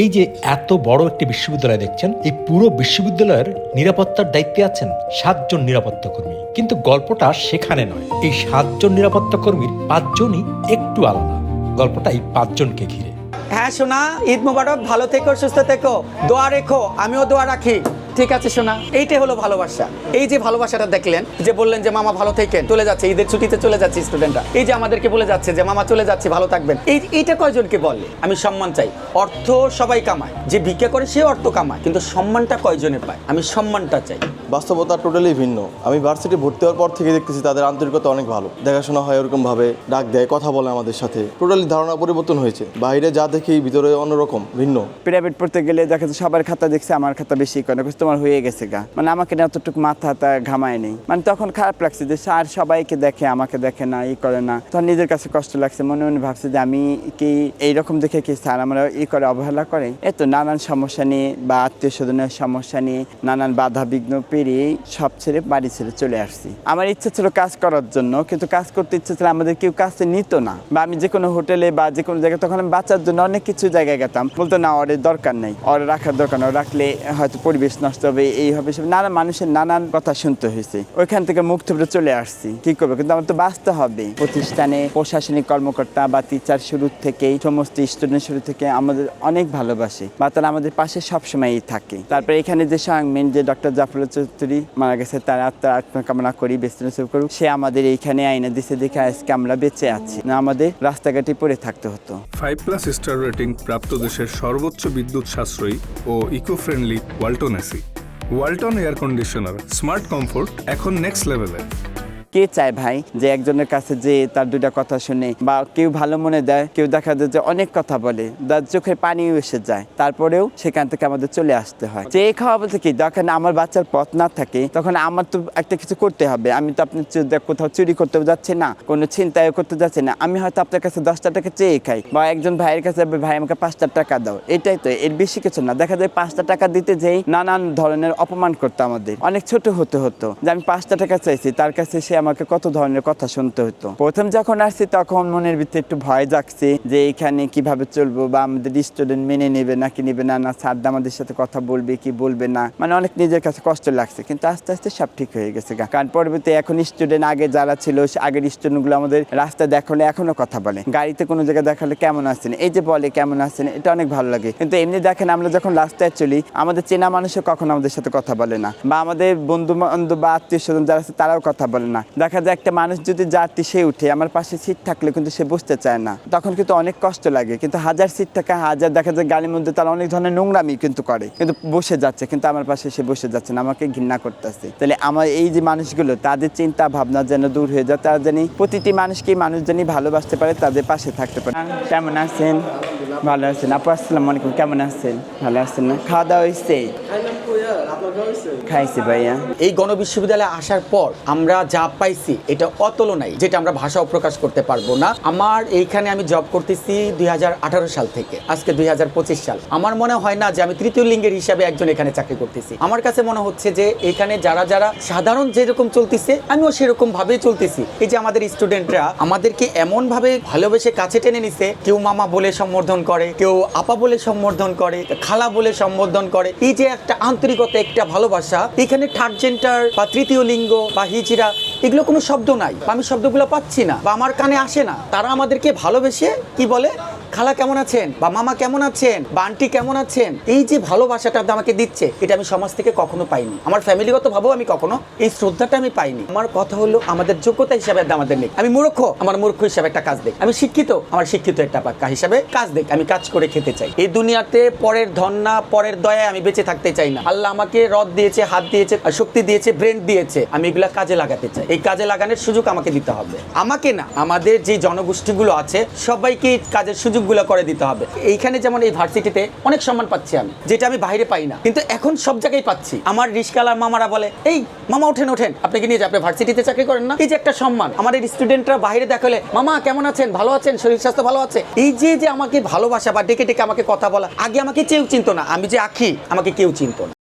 এই যে এত বড় একটি বিশ্ববিদ্যালয় দেখছেন, এই পুরো বিশ্ববিদ্যালয়ের নিরাপত্তার দায়িত্বে আছেন 7 জন নিরাপত্তা কর্মী। কিন্তু গল্পটা সেখানে নয়। এই 7 জন নিরাপত্তা কর্মীর 5 জনই একটু আলাদা। গল্পটা এই 5 জনকে ঘিরে। হ্যাঁ সোনা, ঈদ মোবারক, ভালো থেকো, সুস্থ থেকো, দোয়া রেখো, আমিও দোয়া রাখি। ঠিক আছে সোনা, এইটাই হলো ভালোবাসা। এই যে ভালোবাসাটা দেখলেন, যে বললেন যে মামা ভালো থাকেন, চলে যাচ্ছে, ঈদের ছুটিতে চলে যাচ্ছে স্টুডেন্টরা, এই যে আমাদেরকে বলে যাচ্ছে যে মামা চলে যাচ্ছে, ভালো থাকবেন। এইটা কয়জনকে বলে? আমি সম্মান চাই। অর্থ সবাই কামায়, যে ভিক্ষা করে সে অর্থ কামায়, কিন্তু সম্মানটা কয়জনে পায়? আমি সম্মানটা চাই। বাস্তবতা টোটালি ভিন্ন। আমি ভার্সিটি ভর্তি হওয়ার পর থেকে দেখতেছি তাদের আন্তরিকতা অনেক ভালো, দেখাশোনা হয়, ওরকম ভাবে ডাক দেয়, কথা বলে আমাদের সাথে। টোটালি ধারণা পরিবর্তন হয়েছে। বাইরে যা দেখি ভিতরে অন্যরকম, ভিন্ন। প্রাইভেট পড়তে গেলে দেখা যাচ্ছে সবার খাতা দেখছে, আমার খাতা বেশি করে তোমার হয়ে গেছে গা, মানে আমাকে না অতটুকু মাথা ঘামায় নেই। মানে তখন খারাপ লাগছে যে স্যার সবাইকে দেখে, আমাকে দেখে না, করে না। তখন নিজের কাছে কষ্ট লাগছে, মনে মনে ভাবছে যে আমি কি এইরকম দেখে কি স্যার আমরা করে অবহেলা করে। এত নানান সমস্যা নিয়ে বা আত্মীয় স্বজনের সমস্যা নিয়ে নানান বাধা বিঘ্ন পেরিয়ে সব ছেড়ে বাড়ি ছেড়ে চলে আসছি। আমার ইচ্ছা ছিল কাজ করার জন্য, কিন্তু কাজ করতে ইচ্ছা ছিল, আমাদের কেউ কাজে নিত না। বা আমি যে কোনো হোটেলে বা যে কোনো জায়গায়, তখন আমি বাচ্চার জন্য অনেক কিছু জায়গায় গেতাম, বলতো না ওর দরকার নেই, ওর রাখার দরকার নেই, রাখলে হয়তো পরিবেশ নষ্ট হবে, এই হবে, নানান মানুষের নানান কথা শুনতে হয়েছে। ওইখান থেকে মুখ থুবড়ে চলে আসছি। কি করবো, কিন্তু আমার তো বাঁচতে হবে। প্রতিষ্ঠানে প্রশাসনিক কর্মকর্তা বা টিচার শুরু থেকেই, সমস্ত স্টুডেন্ট শুরু থেকে আমাদের অনেক ভালোবাসে বা তারা আমাদের পাশে সবসময়ই থাকে। তারপরে এখানে যে সাংমেন যে ডক্টর জাফর চৌধুরী মারা গেছে, তার আত্মকামনা করি, বেঁচে করুক। সে আমাদের এইখানে আইনে দিছে দেখে আজকে আমরা বেঁচে আছি, না আমাদের রাস্তাঘাটে পড়ে থাকতে হতো। 5+ স্টার রেটিং প্রাপ্ত দেশের সর্বোচ্চ বিদ্যুৎ সাশ্রয়ী ও eco friendly Walton AC. Walton air conditioner, smart comfort এখন নেক্সট লেভেলে। কে চায় ভাই যে একজনের কাছে যে তার দুটা কথা শুনে, বা কেউ ভালো মনে দেয়, কেউ দেখা যায় যে অনেক কথা বলে, তার চোখের পানিও এসে যায়, তারপরেও সেখান থেকে আমাদের চলে আসতে হয়। যে খাওয়া বলতে কি, যখন আমার বাচ্চার পথ না থাকে, তখন আমার তো একটা কিছু করতে হবে। আমি তো আপনি কোথাও চুরি করতে যাচ্ছি না, কোনো ছিনতাইও করতে যাচ্ছি না। আমি হয়তো আপনার কাছে 10টা টাকা চেয়ে খাই, বা একজন ভাইয়ের কাছে ভাই আমাকে 5টা টাকা দাও, এটাই তো, এর বেশি কিছু না। দেখা যায় 5টা টাকা দিতে যেই নানান ধরনের অপমান করতো আমাদের, অনেক ছোট হতে হতো। যে আমি 5টা টাকা চাইছি, তার কাছে সে আমাকে কত ধরনের কথা শুনতে হতো। প্রথম যখন আসছি তখন মনের ভিতরে একটু ভয় জাগছে যে এখানে কিভাবে চলবো, বা আমাদের স্টুডেন্ট মেনে নেবে নাকি নেবে না, না স্যার আমাদের সাথে কথা বলবে কি বলবে না, মানে অনেক নিজের কাছে কষ্ট লাগছে। কিন্তু আস্তে আস্তে সব ঠিক হয়ে গেছে। কারণ পরবর্তী এখন স্টুডেন্ট, আগে যারা ছিল আগের স্টুডেন্টগুলো আমাদের রাস্তায় দেখালে এখনো কথা বলে, গাড়িতে কোনো জায়গায় দেখালে কেমন আছেন, এই যে বলে কেমন আছেন, এটা অনেক ভালো লাগে। কিন্তু এমনি দেখেন আমরা যখন রাস্তায় চলি, আমাদের চেনা মানুষও কখনো আমাদের সাথে কথা বলে না, বা আমাদের বন্ধু বান্ধব বা আত্মীয় স্বজন যারা আছে তারাও কথা বলে না। দেখা যায় একটা মানুষ যদি যাত্রী সে উঠে, আমার পাশে সিট থাকলে কিন্তু সে বসতে চায় না, তখন কিন্তু অনেক কষ্ট লাগে। কিন্তু 1000 সিট থাকা, হাজার দেখা যায় গাড়ির মধ্যে তারা অনেক ধরনের নোংরামি কিন্তু করে, কিন্তু বসে যাচ্ছে, কিন্তু আমার পাশে সে বসে যাচ্ছে না, আমাকে ঘৃণা করতেছে। তাহলে আমার এই যে মানুষগুলো, তাদের চিন্তা ভাবনা যেন দূর হয়ে যায়, তারা জানি প্রতিটি মানুষকে মানুষ জানি ভালোবাসতে পারে, তাদের পাশে থাকতে পারে। কেমন আছেন? ভালো আছেন আপু? আসসালামু আলাইকুম। কেমন আছেন? ভালো আছেন না? খাওয়া দাওয়া হয়েছে? খাইছি ভাইয়া। এই গণবিশ্ববিদ্যালয়ে আসার পর আমরা যা পাইছি এটা অতুলনীয়, যেটা আমরা ভাষাও প্রকাশ করতে পারবো না। আমার এইখানে আমি জব করতেছি 2018 সাল থেকে, আজকে 2025 সাল। আমার মনে হয় না যে আমি তৃতীয় লিঙ্গের হিসাবে একজন এখানে চাকরি করতেছি। আমার কাছে মনে হচ্ছে যে এখানে যারা যারা সাধারণ যেরকম চলতেছে, আমিও সেরকম ভাবেই চলতেছি। এই যে আমাদের স্টুডেন্টরা আমাদেরকে এমন ভাবে ভালোবেসে কাছে টেনে নিছে, কেউ মামা বলে সম্বোধন করে, কেউ আপা বলে সম্বোধন করে, খালা বলে সম্বোধন করে। এই যে একটা আন্তরিকতা, একটা ভালোবাসা, এখানে থার্ড জেন্ডার বা তৃতীয় লিঙ্গ বা হিজড়া, এগুলো কোনো শব্দ নাই, আমি শব্দগুলো পাচ্ছি না বা আমার কানে আসে না। তারা আমাদেরকে ভালোবেসে কি বলে, খালা কেমন আছেন, বা মামা কেমন আছেন, বা আন্টি কেমন আছেন। এই যে ভালোবাসাটা আমাকে দিচ্ছে, এটা আমি সমাজ থেকে কখনো পাইনি। আমার ফ্যামিলিগত ভাবেও আমি কখনো এই শ্রদ্ধাটা আমি পাইনি। আমার কথা হলো, আমাদের যোগ্যতা হিসাবে আমাদের নেই। আমি মূর্খ, আমার মূর্খ হিসাবে একটা কাজ দেখ। আমি শিক্ষিত, আমার শিক্ষিত একটা পাক্কা হিসাবে কাজ দেখ। আমি কাজ করে খেতে চাই। এই দুনিয়াতে পরের ধন না, পরের দয়ায় আমি বেঁচে থাকতে চাই না। আল্লাহ আমাকে রদ দিয়েছে, হাত দিয়েছে, শক্তি দিয়েছে, ব্রেন দিয়েছে, আমি এগুলা কাজে লাগাতে চাই। এই কাজে লাগানোর সুযোগ আমাকে দিতে হবে, আমাকে না, আমাদের যে জনগোষ্ঠীগুলো আছে সবাইকে কাজের সুযোগগুলো করে দিতে হবে। এইখানে যেমন এই ভার্সিটিতে অনেক সম্মান পাচ্ছি আমি, যেটা আমি বাইরে পাই না, কিন্তু এখন সব জায়গায় পাচ্ছি। আমার রিস্কালার মামারা বলে, এই মামা ওঠেন ওঠেন, আপনাকে নিয়ে যাবে, ভার্সিটিতে চাকরি করেন না। এই যে একটা সম্মান, আমাদের স্টুডেন্টরা বাইরে দেখালে, মামা কেমন আছেন, ভালো আছেন, শরীর স্বাস্থ্য ভালো আছে। এই যে আমাকে ভালোবাসা বা ডেকে ডেকে আমাকে কথা বলা, আগে আমাকে কেউ চিনতো না, আমি যে আখি আমাকে কেউ চিনতো না।